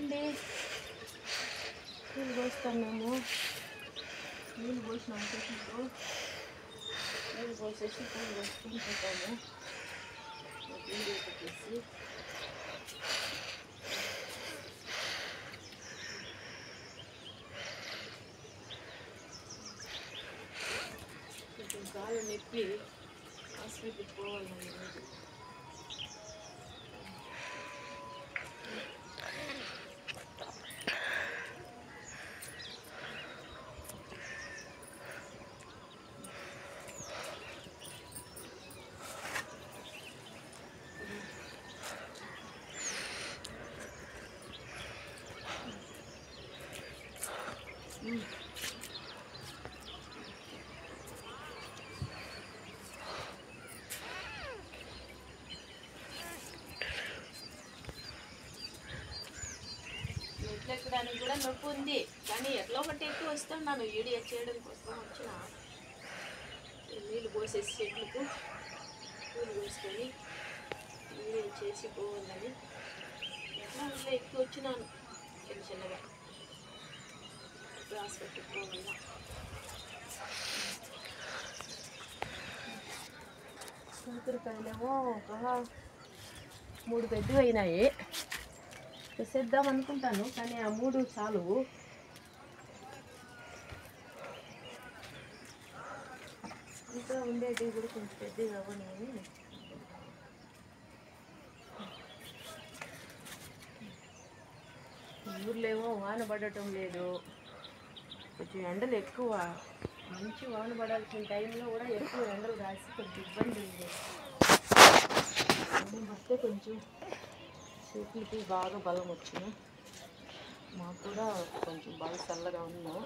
అండి, నీళ్ళు పోస్తున్నాము. నీళ్ళు పోసినాము, చెట్లకు నీళ్ళు పోసేసి పూలు పోసుకొని పోతాము. వీడియో పెట్టేసి కొంచెం కాళ్ళు నొప్పి హాస్పిటల్కి పోవాలండి ఈరోజు. మెట్లు ఎక్కడానికి కూడా నొప్పి ఉంది, కానీ ఎట్లా ఒకటి ఎక్కువ వస్తున్నాను. వీడియో చేయడం కోసం వచ్చిన నీళ్ళు పోసేసి చెట్లకు పూలు పోసుకొని వీడియో చేసి పోవాలని ఎట్లా ఇంట్లో ఎక్కువ వచ్చినాను. చిన్న చిన్నగా హాస్పిటల్కి పోవాలా. కాకరకాయలేమో ఒక 3 పెద్ద అయినాయి. వేసేద్దాం అనుకుంటాను, కానీ ఆ 3 చాలు. ఇంకా ఉండేటివి కూడా కొంచెం పెద్దగా అవ్వని. ఊర్లో ఏమో వాన పడటం లేదు, కొంచెం ఎండలు ఎక్కువ. మంచి వాన పడాల్సిన టైంలో కూడా ఎక్కువ ఎండలు రాసి కొంచెం ఇబ్బంది ఉంది. బట్టే కొంచెం చెట్లకి బాగా బలం వచ్చింది. మాకు కూడా కొంచెం బాగా చల్లగా ఉన్నాం.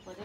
పదే